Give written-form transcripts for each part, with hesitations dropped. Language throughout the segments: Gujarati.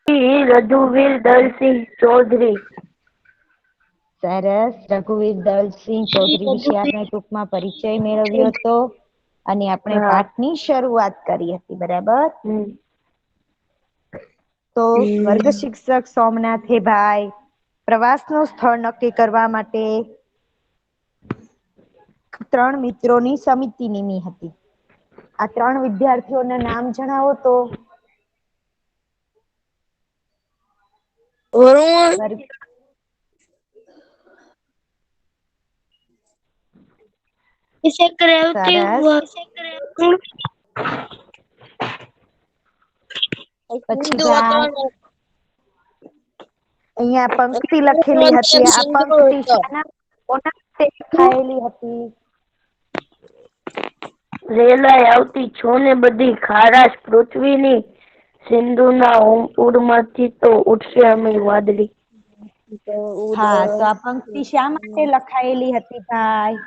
રઘુવીર દલસિંહ ચૌધરી. સરસ. રઘુવીર દલસિંહ ચૌધરી વિશે આપણે ટૂંકમાં પરિચય મેળવ્યો હતો અને આપણે પાઠની શરૂઆત કરી હતી. બરાબર. તો વર્ગ શિક્ષક સોમનાથભાઈ પ્રવાસનું સ્થળ નક્કી કરવા માટે 3 મિત્રોની સમિતિ નીમી હતી. આ 3 વિદ્યાર્થીઓના નામ જણાવો તો. વરુણ, સરસ. પછી ભાઈ અહીંયા પંક્તિ લખેલી હતી. આ પંક્તિ કોના માટે લખાયેલી હતી? રેલાય આવતી છો ને બધી ખારાશ પૃથ્વીની, સિંધુના ઉડમાંથી તો ઉઠશે અમે વાદળી. હા, તો આ પંક્તિ શા માટે લખાયેલી હતી ભાઈ?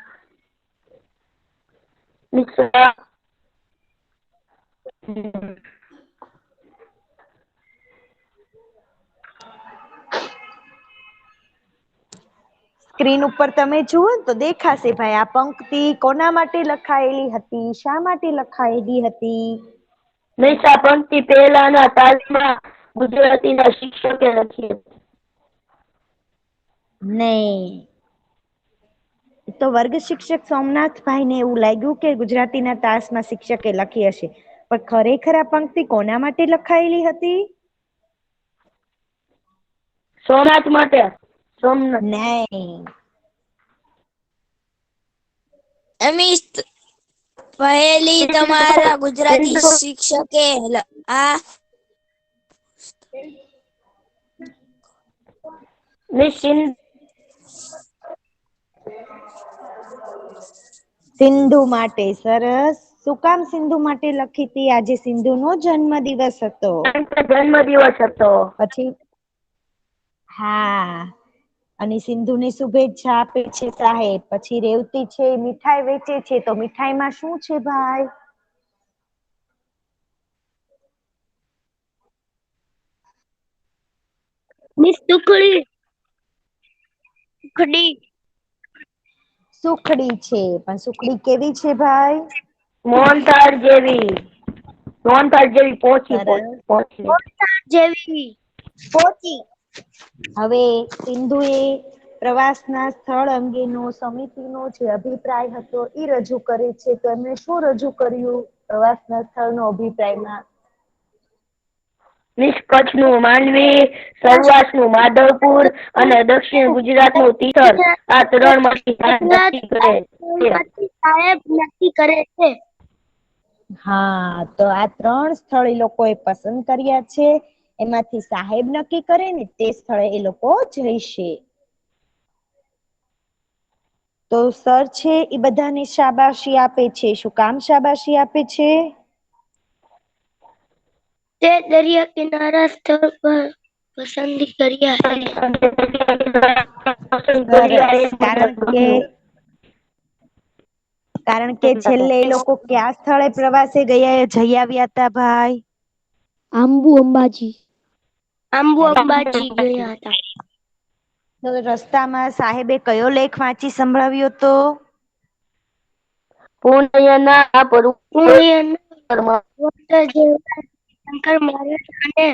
સ્ક્રીન ઉપર તમે જુઓ તો દેખાશે ભાઈ. આ પંક્તિ કોના માટે લખાયેલી હતી? શા માટે લખાયેલી હતી? આ પંક્તિ પહેલાના તાલમાં ગુજરાતીના શિક્ષકે લખી હતી. નહીં, તો વર્ગ શિક્ષક સોમનાથભાઈ ને એવું લાગ્યું કે ગુજરાતીના તાસમાં શિક્ષકે લખી હશે, પણ ખરેખર આ પંક્તિ કોના માટે લખાયેલી હતી? સોમનાથ માટે. સોમનાથ. નહીં. પહેલી તમારા ગુજરાતી શિક્ષકે આ સિંધુ માટે. સરસ. શું કામ સિંધુ માટે લખી હતી? આજે સિંધુ નો જન્મ દિવસ હતો. જન્મ દિવસ હતો. પછી હા, અને સિંધુને શુભેચ્છા આપે છે સાહેબ. પછી રેવતી છે મીઠાઈ વેચે છે, તો મીઠાઈમાં શું છે ભાઈ? સુખડી છે, પણ સુખડી કેવી છે ભાઈ? મોહનથાળ જેવી પોચી. હવે સિંધુએ પ્રવાસના સ્થળ અંગેનો સમિતિનો જે અભિપ્રાય હતો એ રજૂ કરે છે. તો એમને શું રજૂ કર્યું પ્રવાસના સ્થળનો અભિપ્રાયમાં? કચ્છનું માંડવી, સૌરાષ્ટ્રનું માધવપુર અને દક્ષિણ ગુજરાતનું તિથલ. આ 3 માંથી નક્કી કરે છે. હા, તો આ 3 સ્થળ એ લોકોએ પસંદ કર્યા છે. એમાંથી સાહેબ નક્કી કરે ને તે સ્થળે એ લોકો જઈશે. તો સર છે એ બધાને શાબાશી આપે છે. શું કામ શાબાશી આપે છે? તે દરિયા કિનારા સ્થળ પર પસંદગી કર્યા છે. સરસ. કારણ કે છેલ્લે એ લોકો કયા સ્થળે પ્રવાસે જઈ આવ્યા હતા ભાઈ? અંબાજી ગયા હતા. તો રસ્તામાં સાહેબે કયો લેખ વાંચી સંભળાવ્યો હતો? શંકર મહારાજ અને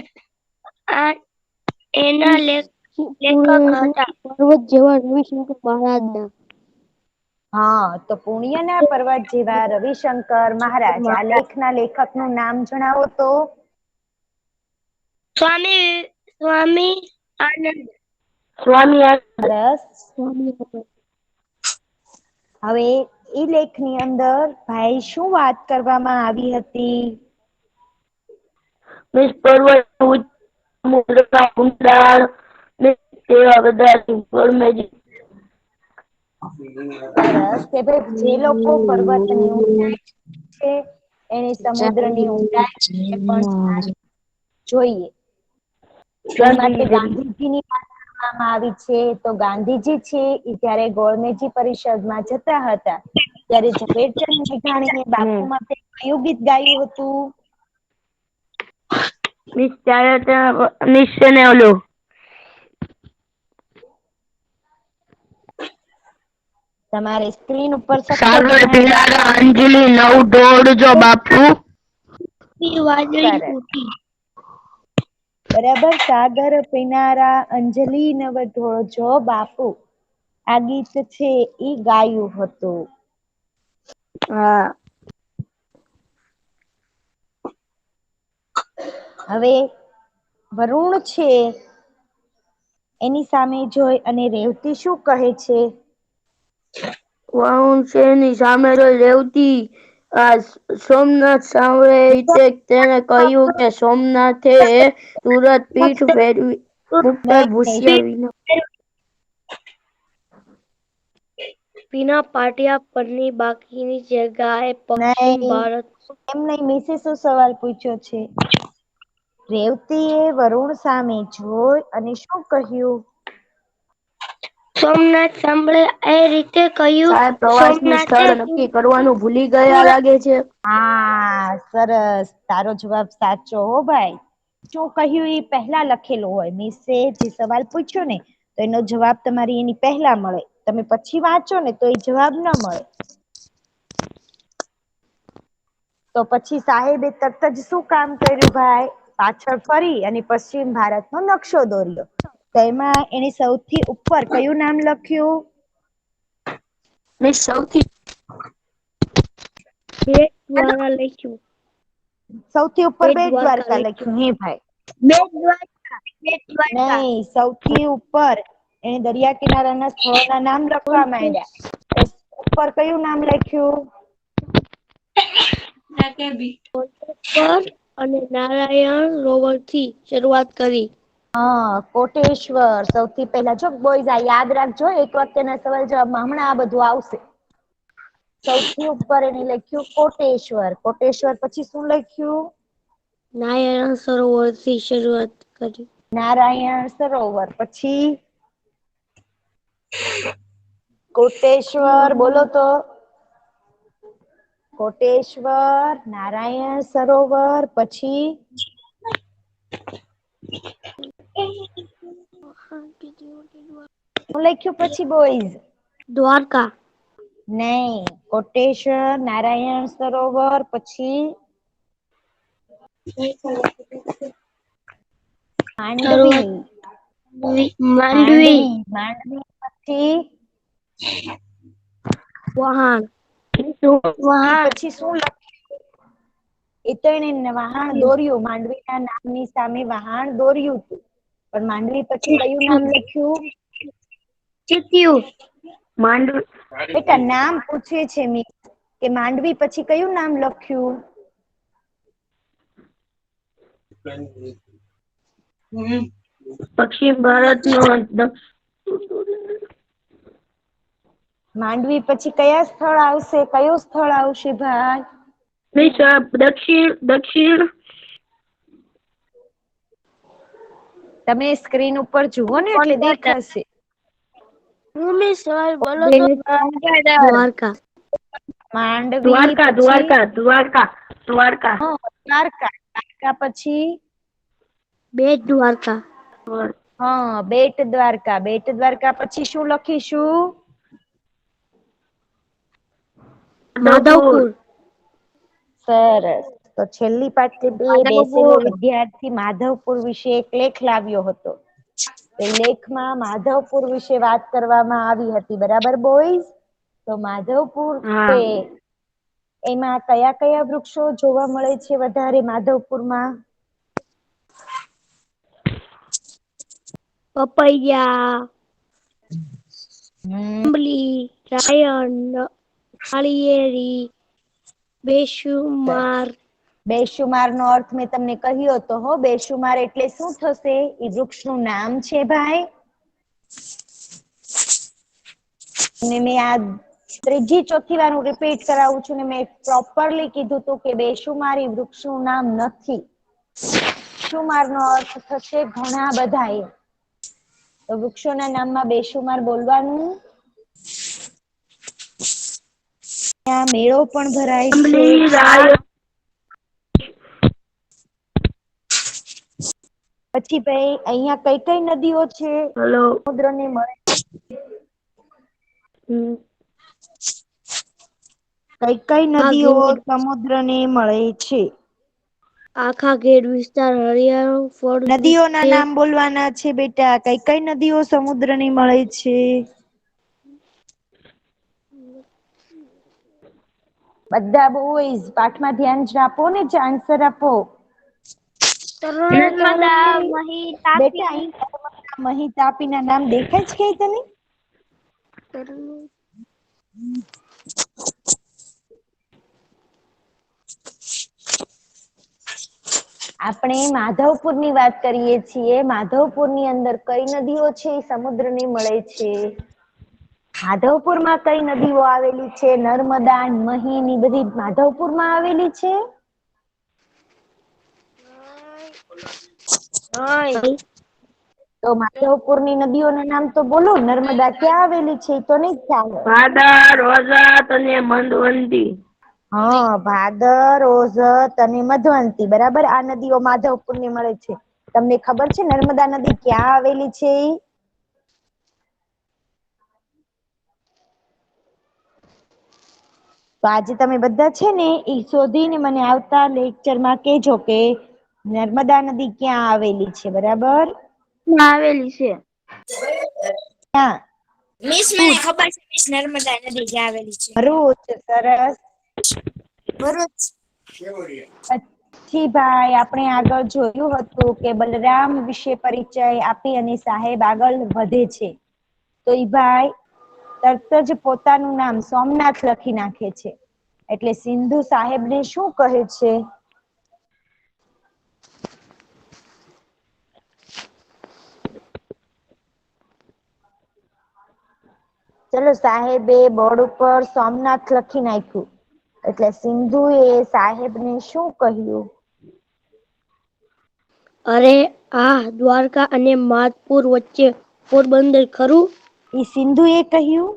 એના લેખક હતા. પર્વત જેવા રવિશંકર મહારાજના. હા, તો પુણ્યના પર્વત જેવા રવિશંકર મહારાજ. આ લેખના લેખકનું નામ જણાવો તો. સ્વામી આનંદ. સરસ. હવે એ લેખની અંદર ભાઈ શું વાત કરવામાં આવી હતી? સરસ. કે ભાઈ જે લોકો પર્વતની ઊંચાઈ છે એની સમુદ્રની ઊંડાઈ પણ જોઈએ. એ માટે ગાંધીજીની વાત કરવામાં આવી છે. તો ગાંધીજી છે એ જયારે ગોળમેજી પરિષદમાં જતા હતા ત્યારે ઝવેરચંદ મેઘાણીએ બાપુ માટે કયું ગીત ગાયું હતું? મિસ ત્યારે ત્યાં મિસ છે ને ઓલું તમારે સ્ક્રીન ઉપર સતત સાગર ધ્યાન પીનારા અંજલિ નવ દોડજો બાપુ. વાદળી સરસ. ઉઠી. બરાબર. સાગર પીનારા અંજલિ નવ ઢોળજો બાપુ, આ ગીત છે ઈ ગાયું હતું. હા. હવે વરુણ છે એની સામે જોઈ અને રેવતી શું કહે છે? વરુણ છે એની સામે જોઈ રેવતી આ સોમનાથ સાંભળે તેને કહ્યું કે સોમનાથે તુરત પીઠ ફેરવી મુકતા ભૂસ્યા વિના बिना पाटिया पन्नी बाकीની જગ્યાએ પશ્ચિમ નહીં, ભારત એમ નહીં. મિસે શું સવાલ પૂછ્યો છે? રેવતીએ વરુણ સામે જોઈ અને શું કહ્યું? સોમનાથ સાંભળે એ રીતે કહ્યું. સાહેબ પ્રવાસનું સોમનાથે સ્થળ નક્કી કરવાનું ભૂલી ગયા લાગે છે. હા, સરસ. તારો જવાબ સાચો હો ભાઈ. શું કહ્યું એ પહેલા લખેલું હોય. મિસે જે સવાલ પૂછ્યો ને તો એનો જવાબ તમારી એની પહેલા મળે. તમે પછી વાંચો ને તો એ જવાબ ન મળે. તો પછી સાહેબે તરત જ શું કામ કર્યું ભાઈ? પાછળ ફરી અને પશ્ચિમ ભારતનો નકશો દોર્યો. તો એમાં એને સૌથી ઉપર કયું નામ લખ્યું? મિસ સૌથી બેટ દ્વારા લખ્યું. સૌથી ઉપર બેટ બેટ દ્વારકા દ્વારકા લખ્યું. હે ભાઈ? બેટ દ્વારકા. બેટ દ્વારકા. નહીં, સૌથી ઉપર એને દરિયા કિનારાના સ્થળોના નામ લખવા માંડ્યા. તો ઉપર કયું નામ લખ્યું? કોટેશ્વર અને નારાયણ સરોવર થી શરૂઆત કરી. હા, કોટેશ્વર સૌથી પહેલા. જો બોયઝ આ યાદ રાખજો, એક વાક્યના સવાલ જવાબમાં હમણાં આ બધું આવશે. સૌથી ઉપર એને લખ્યું કોટેશ્વર. કોટેશ્વર પછી શું લખ્યું? નારાયણ સરોવર થી શરૂઆત કરી. નારાયણ સરોવર પછી કોટેશ્વર. બોલો તો. કોટેશ્વર, નારાયણ સરોવર પછી શું લખ્યું પછી બોયઝ? દ્વારકા. નહીં, કોટેશ્વર, નારાયણ સરોવર પછી માંડવી. માંડવી. માંડવી પછી વહાણ. પછી શું લખ્યું? એ તો એને વહાણ દોર્યું. માંડવીના નામની સામે વહાણ દોર્યું હતું. પણ માંડવી પછી કયું નામ લખ્યું? ચિત્યું. માંડવી બેટા નામ પૂછે છે મિસ કે માંડવી પછી કયું નામ લખ્યું? પશ્ચિમ ભારતનો માંડવી પછી કયા સ્થળ આવશે? કયું સ્થળ આવશે ભાઈ? મિસ દક્ષિણ તમે સ્ક્રીન ઉપર જુઓ ને એટલે દેખાશે. ભૂમિ સવાલ બોલો તો. દ્વારકા. માંડવી દ્વારકા પછી દ્વારકા દ્વારકા દ્વારકા દ્વારકા. દ્વારકા પછી બેટ દ્વારકા. હા, બેટ દ્વારકા. બેટ દ્વારકા પછી શું લખીશું? માધવપુર. સરસ. તો છેલ્લી પાઠે બેસેલો વિદ્યાર્થી માધવપુર વિશે એક લેખ લાવ્યો હતો. એ લેખમાં માધવપુર વિશે વાત કરવામાં આવી હતી. બરાબર બોયઝ? તો માધવપુર હા છે એમાં કયા કયા વૃક્ષો જોવા મળે છે વધારે માધવપુરમાં? પપૈયા, આંબલી, રાયણ, નાળિયેરી, બેશુમાર. બેશુમાર નો અર્થ મેં તમને કહ્યો હતો. હો, બેશુમાર એટલે શું થશે? એ વૃક્ષનું નામ છે ભાઈ. અને મેં આ ત્રીજી ચોથી વાર હું રિપીટ કરાવું છું ને મેં પ્રોપરલી કીધું હતું કે બેશુમાર એ વૃક્ષનું નામ નથી. બેશુમાર નો અર્થ થશે ઘણા બધા. એ તો વૃક્ષોના નામમાં બેશુમાર બોલવાનું. ત્યાં મેળો પણ ભરાય છે. આંબલી રાય પછી ભાઈ અહીંયા કઈ કઈ નદીઓ છે હેલો સમુદ્રને મળે? કઈ કઈ નદીઓ સમુદ્રને મળે છે? આખા ઘેડ વિસ્તાર હરિયાળો ફળદ્રુપ નદીઓના છે. નામ બોલવાના છે બેટા. કઈ કઈ નદીઓ સમુદ્રને મળે છે? બધા બોયઝ પાઠમાં ધ્યાન આપો ને, આન્સર આપો. નર્મદા, મહી, બેટા તાપી. અહીં મહી, તાપીના નામ દેખાય છે કે તને? આપણે માધવપુરની વાત કરીએ છીએ. માધવપુરની અંદર કઈ નદીઓ છે સમુદ્રને મળે છે? માધવપુરમાં કઈ નદીઓ આવેલી છે? નર્મદા, મહી ની બધી માધવપુરમાં આવેલી છે. તો માધવપુરની નદીઓના નામ તો બોલો. નર્મદા ક્યાં આવેલી છે? તો નહીં ખ્યાલ હોય. ભાદર, વરસાદ અને મધવંતી. હા, ભાદર, ઓઝત અને મધવંતી. બરાબર, આ નદીઓ માધવપુરની મળે છે. તમને ખબર છે નર્મદા નદી ક્યાં આવેલી છે? તો આજે તમે બધા છે ને એ શોધીને મને આવતા લેક્ચરમાં કહેજો કે નર્મદા નદી ક્યાં આવેલી છે. બરાબર, આવેલી છે. ક્યાં? મિસ, મને ખબર છે મિસ, નર્મદા નદી ક્યાં આવેલી છે. ભરૂચ. સરસ. ભરૂચ. પછી ભાઈ આપણે આગળ જોયું હતું કે બલરામ વિશે પરિચય આપી અને સાહેબ આગળ વધે છે. તો ઈ ભાઈ તરત જ પોતાનું નામ સોમનાથ લખી નાખે છે. એટલે સિંધુ સાહેબને શું કહે છે? ચલો, સાહેબે બોર્ડ ઉપર સોમનાથ લખી નાખ્યું. એટલે સિંધુ એ સાહેબને શું કહ્યું? અરે, આ દ્વારકા અને માધપુર વચ્ચે પોરબંદર ખરું? ઈ સિંધુ એ કહ્યું.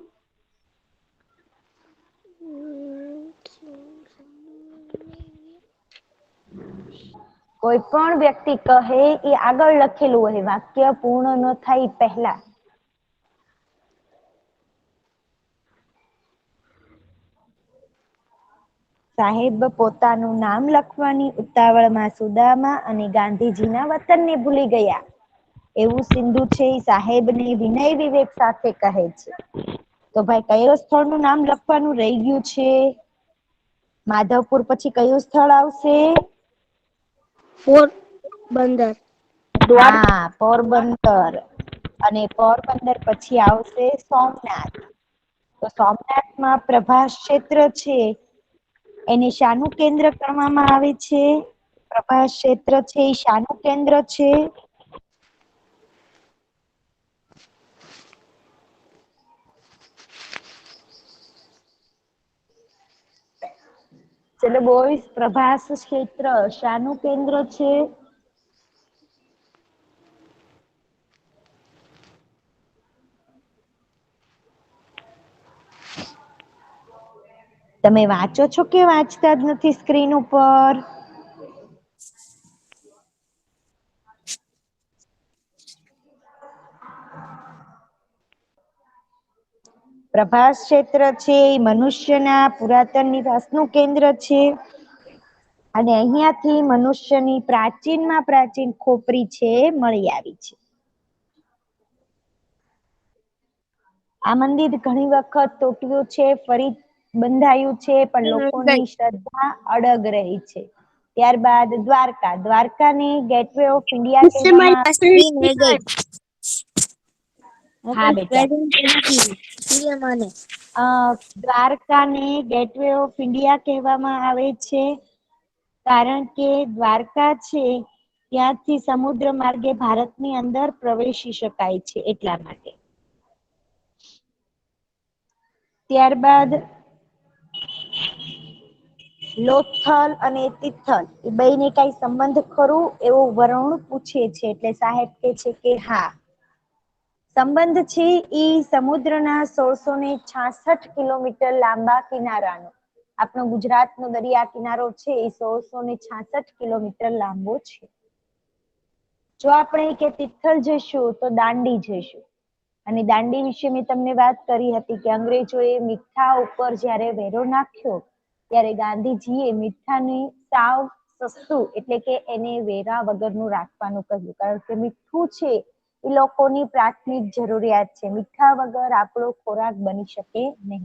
કોઈ પણ વ્યક્તિ કહે એ આગળ લખેલું હોય, વાક્ય પૂર્ણ ન થાય પહેલા. સાહેબ પોતાનું નામ લખવાની ઉતાવળમાં સુદામા અને ગાંધીજીના વતનને ભૂલી ગયા. એવું સિંધુ છે એ સાહેબને વિનય વિવેક સાથે કહે છે. તો ભાઈ કયો સ્થળનું નામ લખવાનું રહી ગયું છે? માધવપુર પછી કયું સ્થળ આવશે? પોરબંદર. હા, પોરબંદર. અને પોરબંદર પછી આવશે સોમનાથ. તો સોમનાથમાં પ્રભાસ ક્ષેત્ર છે. એને શાનું કેન્દ્ર ગણવામાં આવે છે? પ્રભાસ ક્ષેત્ર છે એ શાનું કેન્દ્ર છે? ચલો બોયસ, પ્રભાસ ક્ષેત્ર શાનું કેન્દ્ર છે? તમે વાંચો છો કે વાંચતા જ નથી સ્ક્રીન ઉપર? પ્રભાસ ક્ષેત્ર છે એ મનુષ્યના પુરાતન નિવાસનું કેન્દ્ર છે. અને અહિયાંથી મનુષ્યની પ્રાચીનમાં પ્રાચીન ખોપરી છે મળી આવી છે. આ મંદિર ઘણી વખત તૂટ્યું છે, ફરી બંધાયું છે, પણ લોકોની શ્રદ્ધા અડગ રહી છે. ત્યારબાદ દ્વારકા. દ્વારકાને ગેટવે ઓફ ઇન્ડિયા કહેવામાં આવે હા બેટા. દ્વારકાને ગેટવે ઓફ ઇન્ડિયા કહેવામાં આવે છે. કારણ કે દ્વારકા છે ત્યાંથી સમુદ્ર માર્ગે ભારતની અંદર પ્રવેશી શકાય છે એટલા માટે. ત્યારબાદ લોથલ અને તિથલ એ બેયને કઈ સંબંધ ખરું એવું વરણ પૂછે છે. એટલે સાહેબ કે છે કે હા, સંબંધ છે. ઈ સમુદ્રના 1666 કિલોમીટર લાંબા કિનારાનો. આપણો ગુજરાતનો દરિયા કિનારો છે એ 1666 કિલોમીટર લાંબો છે. જો આપણે કે તિથલ જઈશું તો દાંડી જઈશું. અને દાંડી વિશે મેં તમને વાત કરી હતી કે અંગ્રેજોએ મીઠા ઉપર જ્યારે વેરો નાખ્યો ત્યારે ગાંધીજીએ મીઠાને સાવ સસ્તું એટલે કે એને વેરા વગરનું રાખવાનું કહ્યું, કારણ કે મીઠું છે એ લોકોની પ્રાથમિક જરૂરિયાત છે. મીઠા વગર આપણો ખોરાક બની શકે નહીં.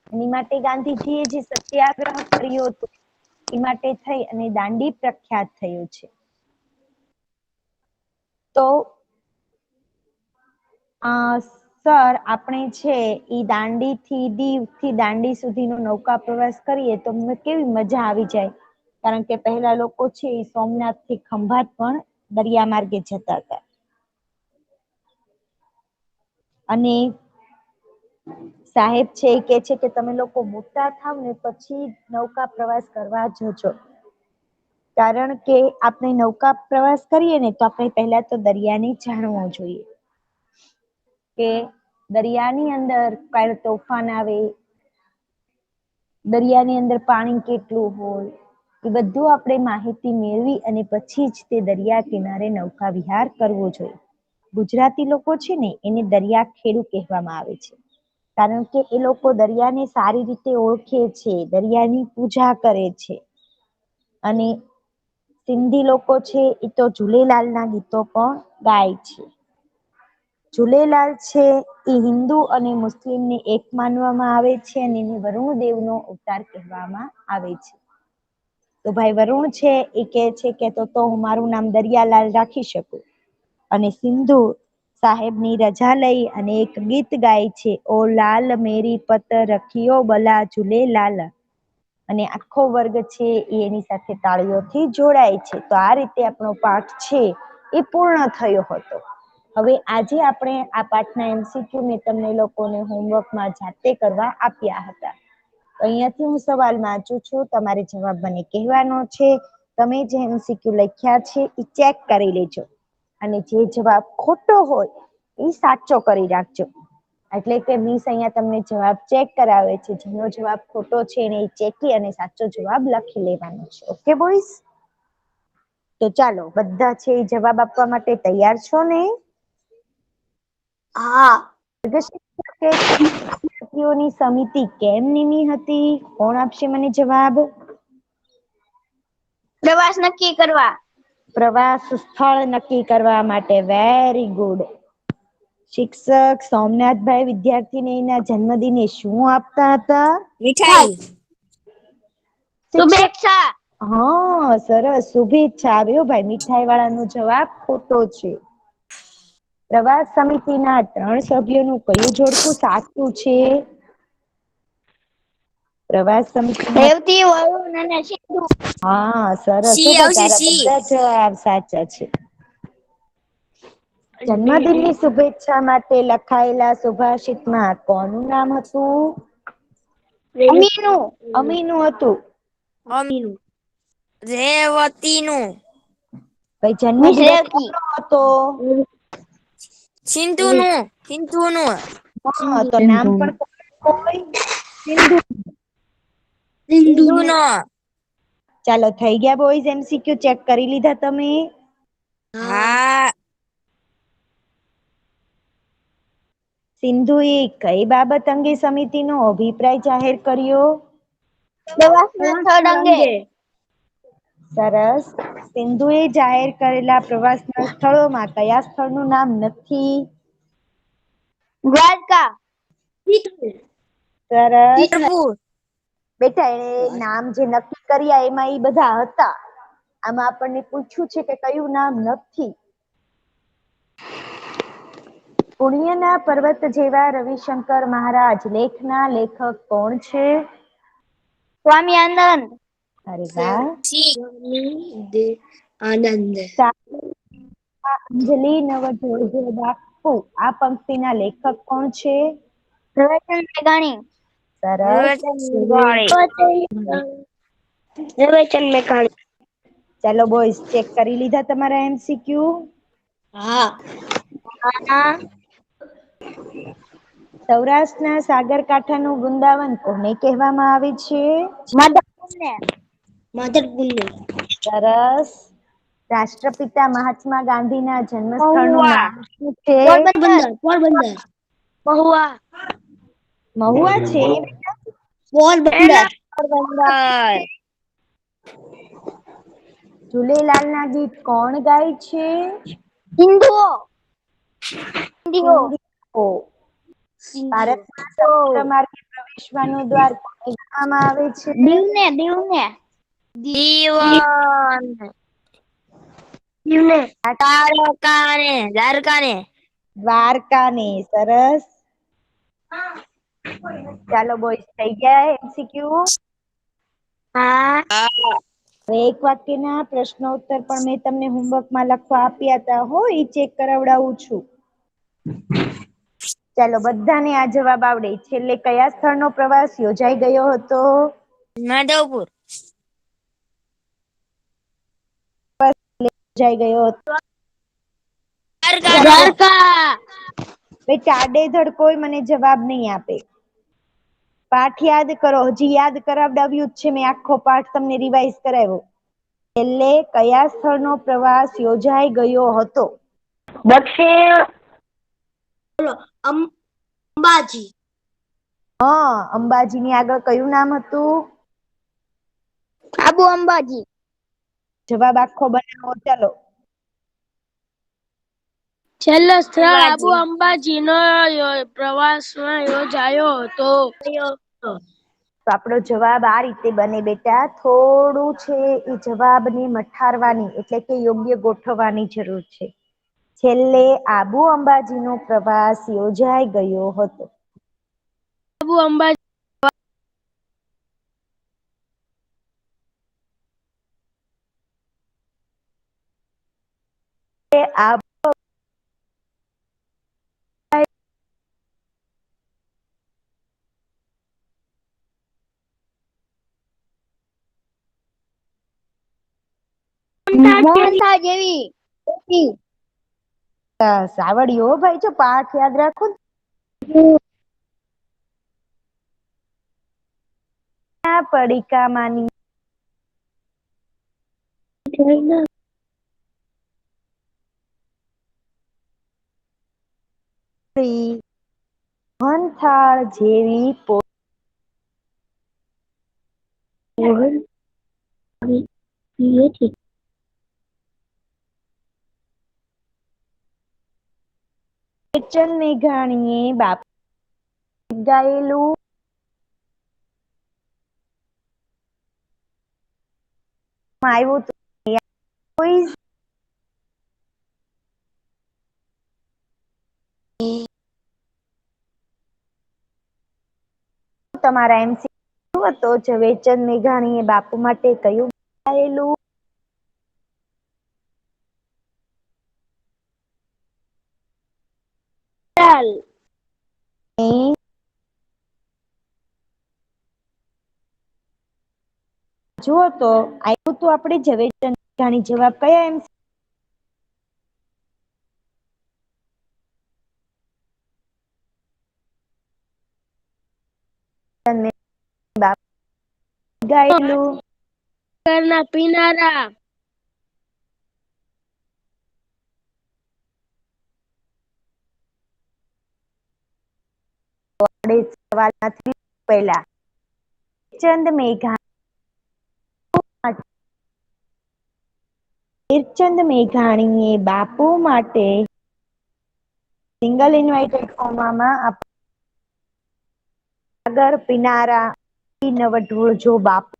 એની માટે ગાંધીજીએ જે સત્યાગ્રહ કર્યો હતો એ માટે થઈ અને દાંડી પ્રખ્યાત થયું છે. તો સર આપણે છે એ દાંડી થી દીવ થી દાંડી સુધીનો નૌકા પ્રવાસ કરીએ તો કેવી મજા આવી જાય, કારણ કે પહેલા લોકો છે એ સોમનાથ થી ખંભાત પણ દરિયા માર્ગે જતા હતા. અને સાહેબ છે એ કે છે કે તમે લોકો મોટા થાવ ને પછી નૌકા પ્રવાસ કરવા જજો, કારણ કે આપણે નૌકા પ્રવાસ કરીએ ને તો આપણે પહેલા તો દરિયાને જાણવો જોઈએ કે દરિયાની અંદર ક્યારે તોફાન આવે, દરિયાની અંદર પાણી કેટલું હોય, એ બધું આપણે માહિતી મેળવી અને પછી જ તે દરિયા કિનારે નૌકા વિહાર કરવો જોઈએ. ગુજરાતી લોકો છે ને એને દરિયા ખેડુ કહેવામાં આવે છે, કારણ કે એ લોકો દરિયાને સારી રીતે ઓળખે છે, દરિયાની પૂજા કરે છે. અને સિંધી લોકો છે એ તો ઝૂલેલાલ ના ગીતો પણ ગાય છે. ઝૂલેલાલ છે એ હિન્દુ અને મુસ્લિમને એક માનવામાં આવે છે અને એને વરુણ દેવ નો અવતાર કહેવામાં આવે છે. તો ભાઈ વરુણ છે એ કે છે કે તો હું મારું નામ દરિયાલાલ રાખી શકું, અને સિંધુ સાહેબની રજા લઈ અને એક ગીત ગાય છે, ઓ લાલ મેરી પત રખિયો બલા ઝૂલેલાલ, અને આખો વર્ગ છે એ એની સાથે તાળીઓથી જોડાય છે. તો આ રીતે આપણો પાઠ છે એ પૂર્ણ થયો હતો. હવે આજે આપણે આ પાઠના MCQ મેં તમને લોકોને હોમવર્કમાં જાતે કરવા આપ્યા હતા. અહીંયાથી હું સવાલ વાંચું છું, તમારે જવાબ મને કહેવાનો છે. તમે જે MCQ લખ્યા છે એ ચેક કરી લેજો અને જે જવાબ ખોટો હોય એ સાચો કરી રાખજો. એટલે કે મિસ અહીંયા તમને જવાબ ચેક કરાવે છે, જેનો જવાબ ખોટો છે એને ચેકી અને સાચો જવાબ લખી લેવાનો છે. Okay boys? તો ચાલો બધા છે એ જવાબ આપવા માટે તૈયાર છો ને? હા. વિદ્યાર્થીઓની સમિતિ કેમ નીમી હતી? કોણ આપશે મને જવાબ? પ્રવાસ નક્કી કરવા. પ્રવાસ સ્થળ નક્કી કરવા માટે. Very good. શિક્ષક સોમનાથભાઈ વિદ્યાર્થીને એના જન્મદિને શું આપતા હતા? મીઠાઈ. શિક્ષક શુભેચ્છા. હા સરસ, શુભેચ્છા આવ્યો ભાઈ. મીઠાઈ વાળાનો જવાબ ખોટો છે. પ્રવાસ સમિતિના 3 સભ્યોનું કયું જોડકું સાચું છે? પ્રવાસ સમિતિના રેવતી, વરુણ અને સિંધુ. હા સરસ હો સી ભાઈ, આવશે તારા સી. બધા જવાબ સાચા છે. જન્મદિનની શુભેચ્છા માટે લખાયેલા સુભાષિતમાં કોનું નામ હતું? અમીનું. અમીનું હતું. અમીનું. રેવતીનું. ભાઈ મિસ જન્મદિવસ રેવતી. કોનો હતો? સિંધુનું. સિંધુનું. હા તો નામ પણ કોઈ સિંધુ. સિંધુનો. ચાલો થઈ ગયા બોઈઝ MCQ ચેક કરી લીધા તમે? હા. સિંધુએ કઈ બાબત અંગે સમિતિનો અભિપ્રાય જાહેર કર્યો? પ્રવાસના સ્થળ અંગે. સરસ. સિંધુએ જાહેર કરેલા પ્રવાસના સ્થળોમાં કયા સ્થળનું નામ નથી? દ્વારકા. સરસ. વીરપુર. બેટા એ નામ જે નક્કી કર્યા એમાં એ બધા હતા. આમાં આપણને પૂછ્યું છે કે કયું નામ નથી. પુણ્યના પર્વત જેવા રવિશંકર મહારાજ લેખના લેખક કોણ છે? સ્વામી આનંદ. અરે વાહ. આનંદ. અંજલિ નવ જોરજે બાપુ, આ પંક્તિના લેખક કોણ છે? ઝવેરચંદ મેઘાણી. સરસ. ઝવેરચંદ મેઘાણી. ચાલો બોઈસ ચેક કરી લીધા તમારા MCQ? હા. હા. સૌરાષ્ટ્રના સાગરકાંઠાનું વૃંદાવન કોને કહેવામાં આવે છે? મદરને. મધર. સરસ. રાષ્ટ્રપિતા મહાત્મા ગાંધીના જન્મ સ્થળનું નામ શું છે? પોરબંદર. મહુવા. મહુવા છે? પોરબંદર. ઝૂલેલાલના ગીત કોણ ગાય છે? હિન્દુઓ. હિન્દીઓ. ભારતમાં સમુદ્ર માર્ગે પ્રવેશવાનું દ્વાર કોને કહેવામાં આવે છે? દીવને. દ્વારકાને. સરસ. ચાલો બોયસ થઈ ગયા MCQ. હા. હવે એક વાક્યના પ્રશ્નોત્તર પણ મેં તમને હોમવર્કમાં લખવા આપ્યા હતા હો, ઈ ચેક કરાવડાવું છું. ચાલો બધાને આ જવાબ આવડે. છેલ્લે કયા સ્થળનો પ્રવાસ યોજાઈ ગયો હતો? માધવપુર. યોજાઈ ગયો હતો. દ્વારકા. બેટા આડેધડ કોઈ મને જવાબ નહીં આપે. પાઠ યાદ કરો. હજી યાદ કરાવડાવ્યું જ છે મેં. આખો પાઠ તમને રિવાઇઝ કરાવ્યો. છેલ્લે કયા સ્થળનો પ્રવાસ યોજાઈ ગયો હતો? અંબાજી. હા, અંબાજીની આગળ કયું નામ હતું? આબુ અંબાજી. જવાબ આખો બનાવો. ચાલો. છેલ્લો સ્થળ આબુ અંબાજીનો પ્રવાસમાં યોજાયો હતો. તો આપણો જવાબ આ રીતે બને બેટા. થોડું છે એ જવાબને મઠારવાની એટલે કે યોગ્ય ગોઠવવાની જરૂર છે. છેલ્લે આબુ અંબાજીનો પ્રવાસ યોજાઈ ગયો હતો. આબુ અંબાજી. મોહનથાળ જેવી. સાવડિયો હો ભાઈ. જો પાઠ યાદ રાખો. પડીકામાંની મોહનથાળ જેવી ઝવેરચંદ મેઘાણીએ બાપુ ગાયેલું આવ્યું હતું. તમારા MCQ હતો ઝવેરચંદ મેઘાણીએ બાપુ માટે કયું ગાયેલું? જુઓ તો આવ્યું તો આપણે ઝવેરચંદ મેઘાણી. જવાબ કયા MCQ? ગાયેલું પીનારા. આપણે સવાલમાંથી પહેલા ઝવેરચંદ મેઘાણીએ બાપુ માટે સિંગલ ઇન્વાઇટેડ કોમામાં સાગર પીનારા નવઢોળ બાપુ.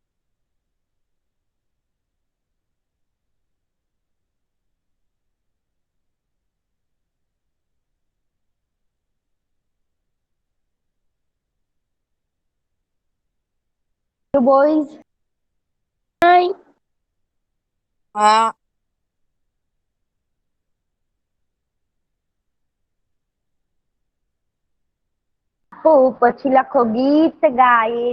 બોયઝ. હા. પછી લખો ગીત ગાય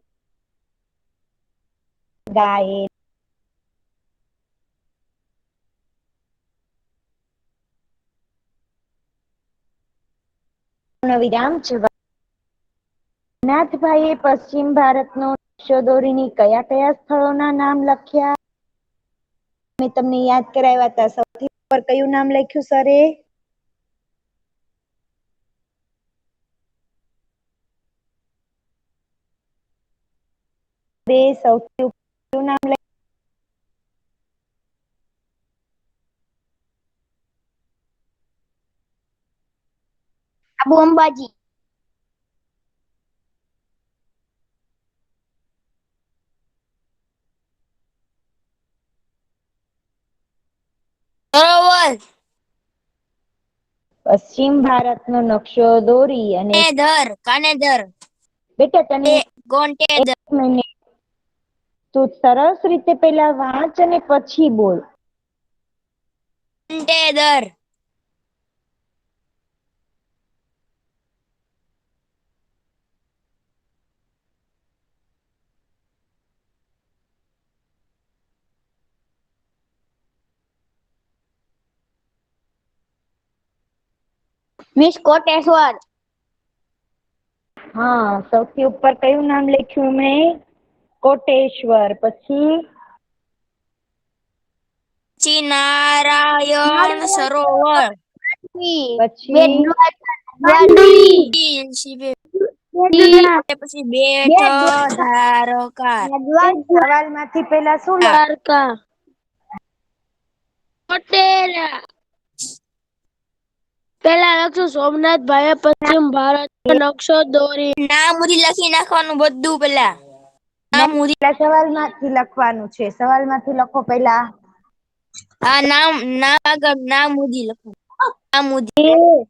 વિરામ. નાથભાઈએ પશ્ચિમ ભારતનો નકશો દોરીને કયા કયા સ્થળોના નામ લખ્યા? મેં તમને યાદ કરાવ્યા હતા. સૌથી ઉપર કયું નામ લખ્યું સરે? સૌથી ઉપર કયું નામ લખ્યું? આબુ અંબાજી. સરોવર. પશ્ચિમ ભારતનો નકશો દોરી અને કાનેદર. બેટા તને ગોંટેદર. એક મિનિટ, તું સરસ રીતે પેલા વાંચ અને પછી બોલ. ગોંટેદર. મિસ કોટેશ્વર. હા, સૌથી ઉપર કયું નામ લખ્યું એમણે? કોટેશ્વર. પછી નારાયણ સરોવર. પછી પછી બેટ ધારકા. સવાલમાંથી પેલા શું લખ? દ્વારકા. પેલા લખશું સોમનાથ ભાઈએ પશ્ચિમ ભારત નકશો દોરી. નામ સુધી લખી નાખવાનું બધું પેલા. નામ સુધી. પેલા સવાલમાંથી લખવાનું છે. સવાલમાંથી લખો પેલા. હા, નામ આગળ નામ સુધી લખો. નામ સુધી.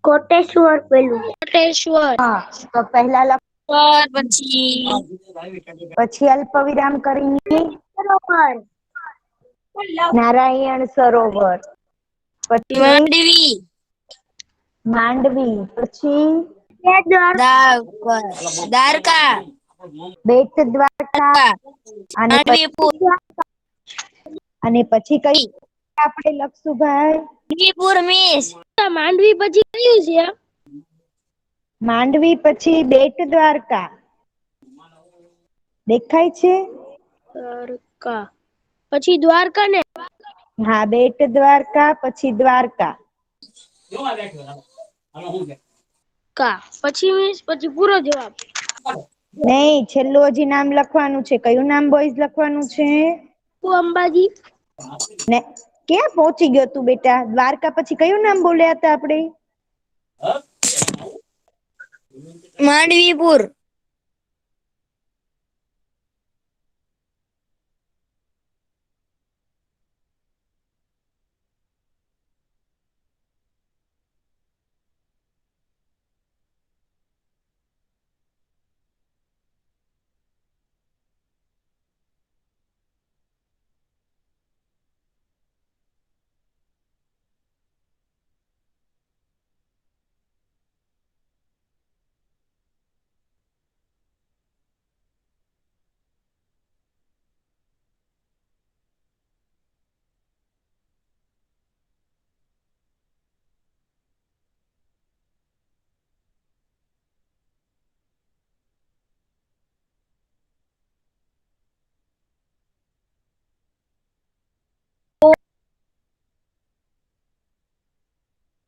કોટેશ્વર પેલું. કોટેશ્વર. હા, તો પહેલા લખ, પછી પછી અલ્પવિરામ કરીને સરોવર. નારાયણ સરોવર. પછી માંડવી. માંડવી. પછી દ્વારકા. બેટ દ્વારકા. અને માંડવીપુર. પછી કઈ આપણે લખશું ભાઈ? માંડવી પછી કયું છે? માંડવી પછી બેટ દ્વારકા. દેખાય છે? દ્વારકા પછી દ્વારકા ને? હા, બેટ દ્વારકા પછી દ્વારકા. પછી પૂરો જવાબ. નહી, છેલ્લું હજી નામ લખવાનું છે. કયું નામ બોઈઝ લખવાનું છે? અંબાજી. ને ક્યાં પહોંચી ગયો તું બેટા? દ્વારકા પછી કયું નામ બોલ્યા હતા આપણે? માંડવીપુર.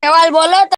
સવાલ બોલો તો.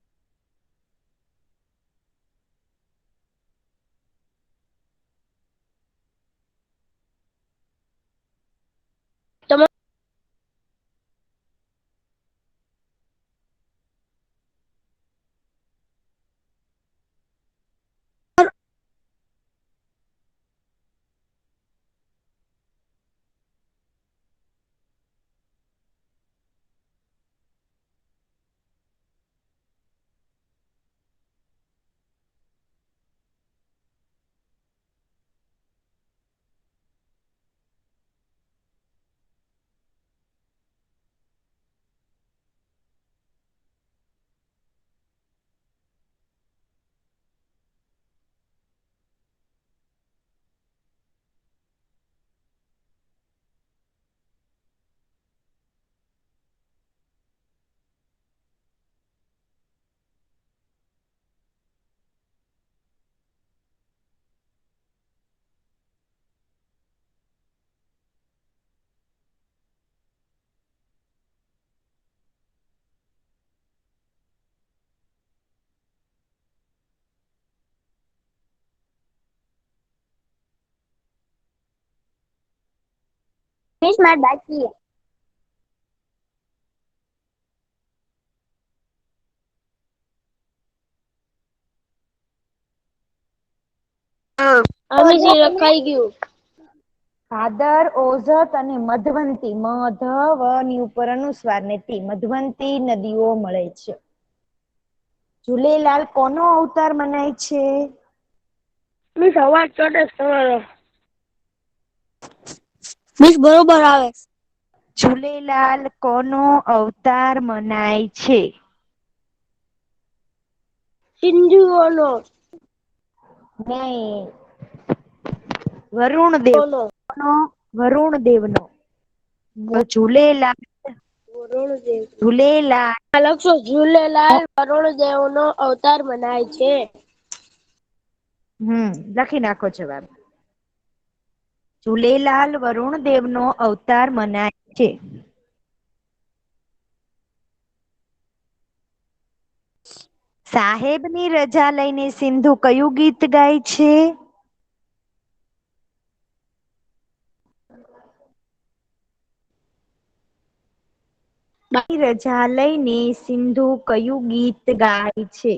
20 मिनट बाकी है। આમીજી લખાઈ ગયું. ભાદર, ઓઝત અને મધવંતી, મધ ની ઉપર અનુસ્વાર ને તી, મધવંતી નદીઓ મળે છે. ઝૂલેલાલ કોનો અવતાર મનાય છે? મિસ અવાજ ચોટે તમારો. મિસ બરોબર આવે. ઝૂલેલાલ કોનો અવતાર મનાય છે? સિંધુઓનો. નહીં. વરુણ દેવ નો, વરુણ દેવનો. તો ઝૂલેલાલ, ઝૂલેલાલ લખશો ઝૂલેલાલ વરુણ દેવ નો અવતાર મનાય છે. લખી નાખો જવાબ. ઝૂલેલાલ વરુણ દેવનો અવતાર મનાય છે. સાહેબની રજા લઈને સિંધુ કયું ગીત ગાય છે? રજા લઈને સિંધુ કયું ગીત ગાય છે?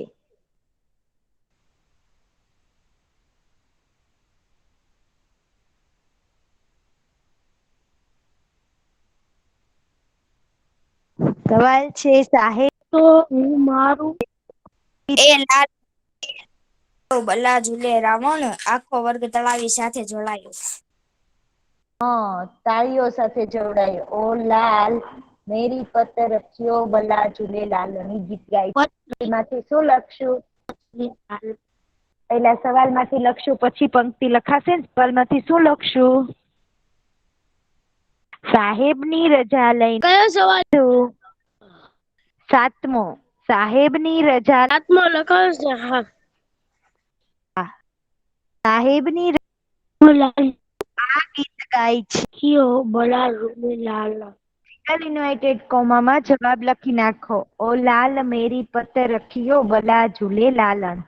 સવાલ છે સાહેબ તો હું મારું એ લાલ ભલા ઝૂલે રાવણ, આખો વર્ગ તળાવી સાથે જોડાયો. તાળીઓ સાથે જોડાયો. ઓ લાલ મેરી પત રખિયો ભલા ઝૂલેલાલ ની ગીત ગાય. એમાંથી શું લખશું? પહેલા સવાલ માંથી લખશું, પછી પંક્તિ લખાશે ને. સવાલ માંથી શું લખશું? સાહેબની રજા લઈને. કયો સવાલ? સાતમો. સાહેબની રજા. સાતમો લખાયો છે. હા. સાહેબની ઝૂલેલાલ આ ગીત ગાય છે. કયો ભલા ઝૂલેલાલ. ઇન્વાઇટેડ કોમામાં જવાબ લખી નાખો. ઓ લાલ મેરી પત રખિયો ભલા ઝૂલેલાલ.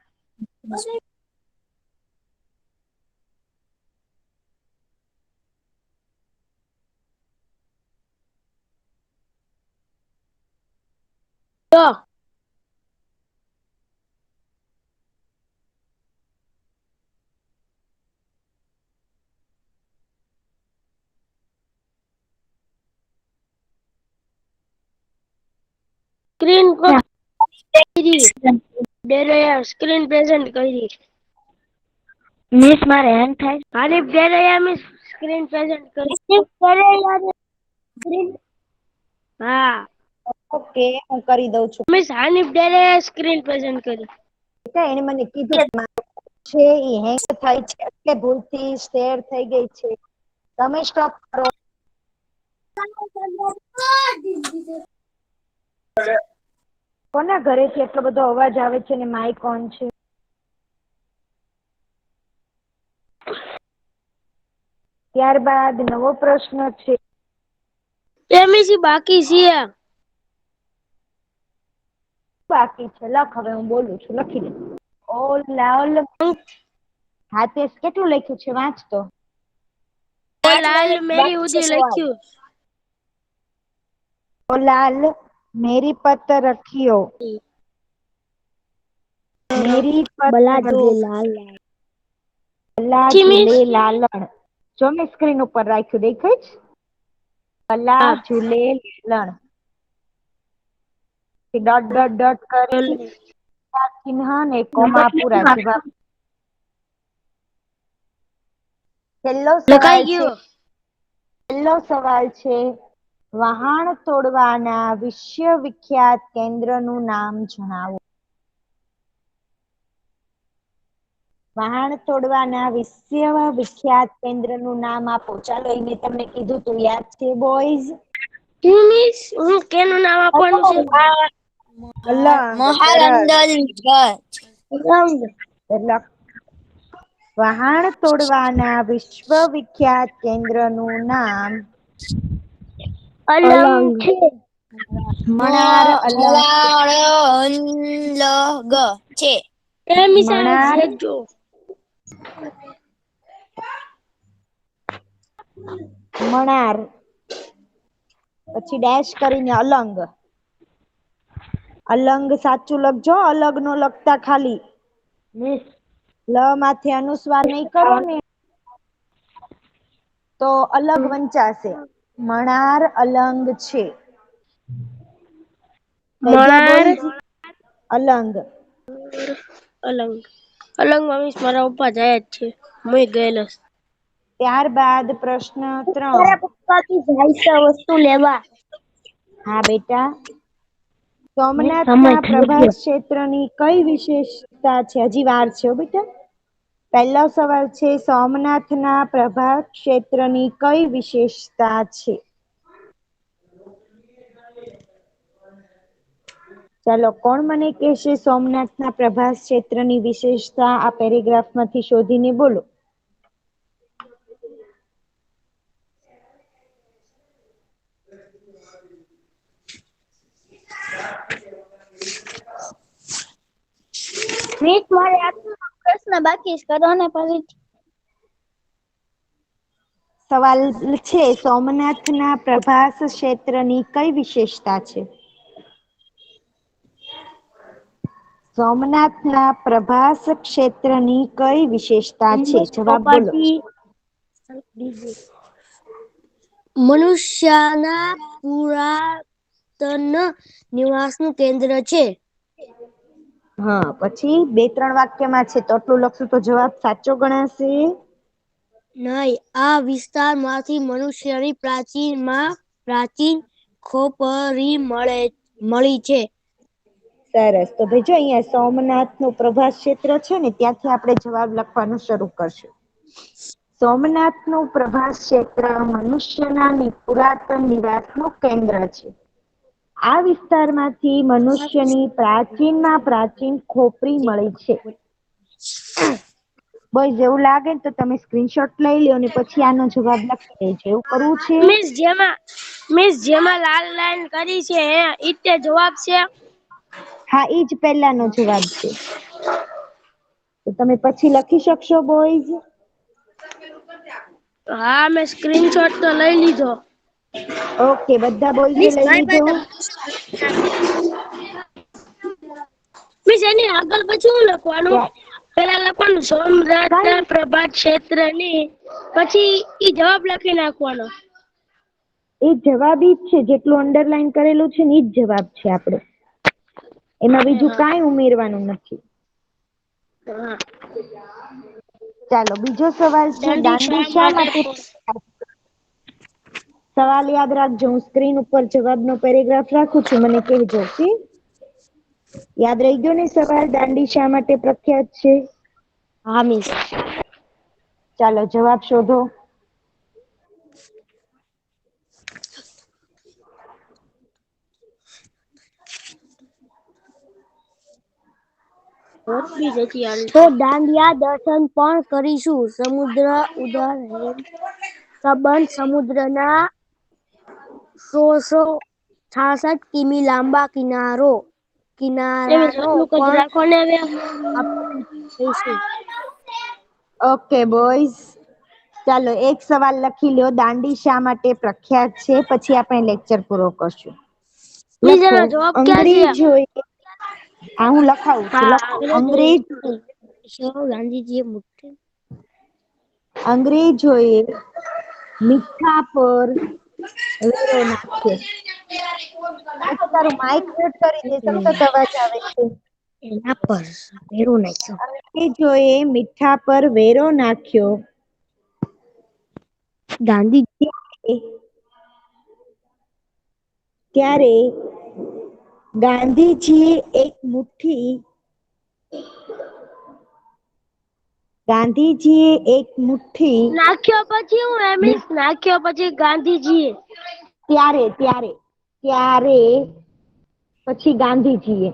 તો સ્ક્રીન સ્ક્રીન પ્રેઝન્ટ કરી. મિસ મારે હેંગ થાય. હાનિફ ડેરૈયા મિસ સ્ક્રીન પ્રેઝન્ટ કરી. હા ઓકે, હું કરી દઉં છું. મિસ હાનિફ ડેરૈયા સ્ક્રીન પ્રેઝન્ટ કરી. એને મને કીધું છે એ હેંગ થાય છે એટલે ભૂલથી શેર થઈ ગઈ છે. તમે સ્ટોપ કરો. કોના ઘરેથી એટલો બધો અવાજ આવે છે ને માઇક ઓન છે? ત્યારબાદ નવો પ્રશ્ન છે. એમસી બાકી છે. બાકી છે લખ. હવે હું બોલું છું, લખી દે. ઓ લાલ. હા તે કેટલું લખ્યું છે વાંચ તો. ઓ 8 લાલ મિનિટ મેરી બાકી છે ઉધી સવાલ. લખ્યું. ઓ લાલ મેરી પત રખિયો. મેરી પત ભલા રખિયો ઝૂલેલાલ. ભલા મિસ ઝૂલેલાલણ. જો મેં સ્ક્રીન ઉપર રાખ્યું દેખાય છે? ભલા હા ઝૂલેલાલ. ડોટ ડોટ ડોટ કરી ચિહ્ન ને કોમા પૂરા જવાબ. છેલ્લો સવાલ લખાઈ છે. ગયું. છેલ્લો સવાલ છે. વહાણ તોડવાના વિશ્વવિખ્યાત કેન્દ્રનું નામ જણાવો. વહાણ તોડવાના વિશ્વવિખ્યાત કેન્દ્રનું નામ આપો. ચાલો એ મેં તમને કીધું તું, યાદ છે બોયઝ? મિસ હું કેનું નામ આપવાનું છે? અલંગ સરસ. એટલે વહાણ તોડવાના વિશ્વવિખ્યાત કેન્દ્રનું નામ અલંગ છે. મણાર. અલંગ છે. એ મિસ મણાર. જો મણાર પછી ડેશ કરીને અલંગ. અલંગ સાચું લખજો, અલગ નો લખતા ખાલી. મિસ લ માંથી અનુસ્વાર નહીં કરો ને તો અલગ વંચાશે. મણાર અલંગ છે. થઈ ગયા મણાર બોયઝ? અલંગ. અલંગ. અલંગ મમ્મી મારા પપ્પા જાય જ છે, હું ગયેલો. ત્યારબાદ પ્રશ્ન 3. તારા પપ્પા થી જાય છે વસ્તુ લેવા. હા બેટા. મિસ સમય સોમનાથના થઈ પ્રભાસ ગયો. ક્ષેત્રની કઈ વિશેષતા છે? હજી વાર છે બેટા. પહેલો સવાલ છે, સોમનાથના પ્રભાસ ક્ષેત્રની કઈ વિશેષતા છે? ચાલો, કોણ મને કહેશે સોમનાથના પ્રભાસ ક્ષેત્રની વિશેષતા? આ પેરેગ્રાફમાંથી શોધીને બોલો. મિસ મારે આટલો પ્રશ્ન બાકી છે, કરો ને પછી. સવાલ છે, સોમનાથના પ્રભાસ ક્ષેત્રની કઈ વિશેષતા છે? સોમનાથના પ્રભાસ ક્ષેત્રની કઈ વિશેષતા છે? જવાબ બોલો. મનુષ્યના પુરાતન નિવાસનું કેન્દ્ર છે. હા, પછી 2-3 વાક્યમાં છે તો આટલું લખશું તો જવાબ સાચો ગણાશે? નહીં, આ વિસ્તારમાંથી મનુષ્યની પ્રાચીન ખોપરી મળી છે. સરસ. તો ભાઈ જો અહીંયા સોમનાથનું પ્રભાસ ક્ષેત્ર છે ને, ત્યાંથી આપણે જવાબ લખવાનું શરૂ કરશું. સોમનાથનું પ્રભાસ ક્ષેત્ર મનુષ્યના પુરાતન નિવાસનું કેન્દ્ર છે. આ વિસ્તારમાંથી મનુષ્યની પ્રાચીનમાં પ્રાચીન ખોપરી મળી છે. બોય જેવું લાગે ને તો તમે સ્ક્રીનશોટ લઈ લ્યો અને પછી આનો જવાબ લખી દેજો. એવું કરવું છે? મિસ જેમાં લાલ લાઈન કરી છે ઈ તે જવાબ છે. હા, ઈ જ પહેલાનો જવાબ છે. તો તમે પછી લખી શકશો બોયઝ? હા, મેં સ્ક્રીનશોટ તો લઈ લીધો. ઓકે, બધા બોયઝે મિસ લઈ મારી લીધો? મિસ એની આગળ પછી શું લખવાનું? પેલા લખવાનું કઈ સોમનાથના પ્રભાસ ક્ષેત્રની, પછી ઈ જવાબ લખી નાખવાનો. એ જવાબ ઈ જ છે, જેટલું અંડરલાઈન કરેલું છે ને ઈ જ જવાબ છે આપણે. એમાં બીજું કાંઈ ઉમેરવાનું નથી. હા. ચાલો, બીજો સવાલ છે, દાંડી શા માટે? સવાલ યાદ રાખજો. હું સ્ક્રીન ઉપર જવાબનો પેરેગ્રાફ રાખું છું, મને કહેજો. ઓકે? યાદ રહી ગયો ને સવાલ? દાંડી શા માટે પ્રખ્યાત છે? હા મિસ. ચાલો, જવાબ શોધો. તો દાંડિયા દર્શન પણ કરીશું. સમુદ્ર સંબંધ સમુદ્રના 166 કિમી લાંબા કિનારો પણ ઓકે બોયઝ, ચાલો એક સવાલ લખી લ્યો. દાંડી શા માટે પ્રખ્યાત છે? પછી આપણે લેક્ચર પૂરો કરશું. મિસ લખો. એનો જવાબ ક્યાં છે? અંગ્રેજોએ આ હું લખાવું છું. લખો. અંગ્રેજોએ મીઠા પર વેરો નાખ્યો. બેટા તારું માઇક મ્યુટ કરી દે, સતત અવાજ આવે છે. એના પર વેરો નાખ્યો. અંગ્રેજોએ મીઠા પર વેરો નાખ્યો. ત્યારે ગાંધીજીએ એક મુઠ્ઠી નાખ્યો પછી હું એમિસ નાખ્યો પછી ગાંધીજીએ ત્યારે પછી ગાંધીજીએ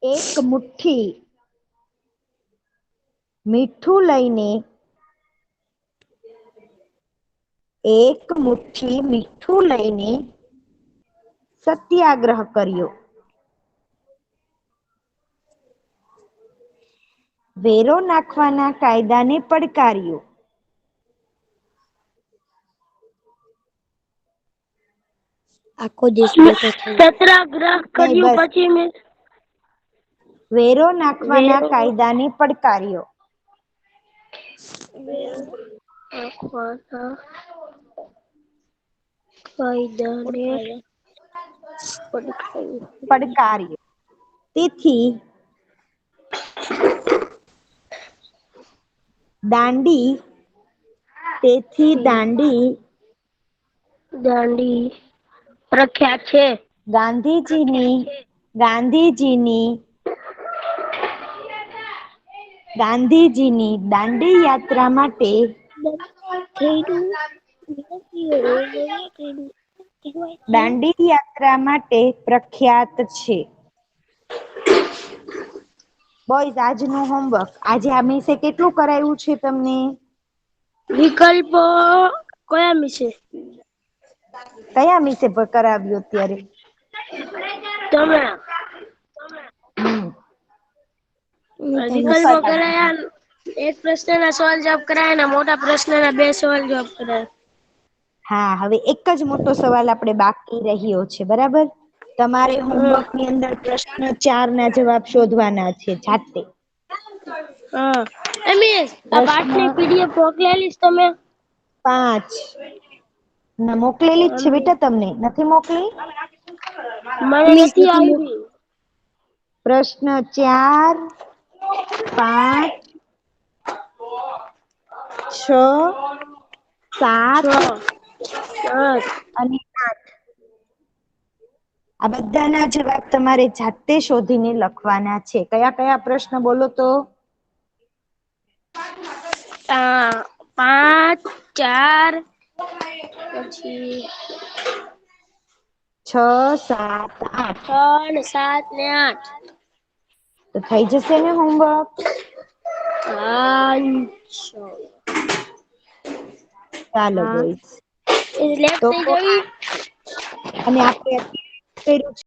એક મુઠ્ઠી મીઠું લઈને સત્યાગ્રહ કર્યો. વેરો નાખવાના કાયદાને પડકાર્યો. આખો દિવસ બેઠો છું સત્યાગ્રહ કર્યું બસ પછી મેં વેરો નાખવાના વેરો કાયદાને પડકાર્યો. નાખવાના કાયદાને પડકાર્યો. પડકાર્યો. તેથી દાંડી દાંડી પ્રખ્યાત છે. ગાંધીજીની દાંડી યાત્રા માટે પ્રખ્યાત છે. બોયઝ આજનું હોમવર્ક. આજે આ મિસે કેટલું કરાયું છે તમને? વિકલ્પો કયા મિસે? કયા મિસે કરાવ્યું અત્યારે? તમે. વિકલ્પો કરાવ્યું. કરાયા. એક પ્રશ્નના સવાલ જવાબ કરાયા ને મોટા પ્રશ્નના 2 સવાલ જવાબ કરાયા. હા, હવે એક જ મોટો સવાલ આપણે બાકી રહ્યો છે, બરાબર? તમારે હોમવર્ક ની અંદર પ્રશ્ન 4 ના જવાબ શોધવાના છે જાતે. હા, મિસ આ પ્રશ્ન પાઠની પીડીએફ મોકલેલી છે તમે? 5 મોકલેલી જ છે બેટા. તમને નથી મોકલી? મને નથી આવી. પ્રશ્ન 4, 5, 6, 7 અને 8. આ બધાના જવાબ તમારે જાતે શોધીને લખવાના છે. કયા કયા પ્રશ્ન બોલો તો? 5, 4 પછી 6, 7, 8. 6, 7 ને 8. તો થઈ જશે ને હોમવર્ક? હા. ચાલો બોયઝ. લેફ્ટ તો થઈ જવી. અને આપણે કર્યું છે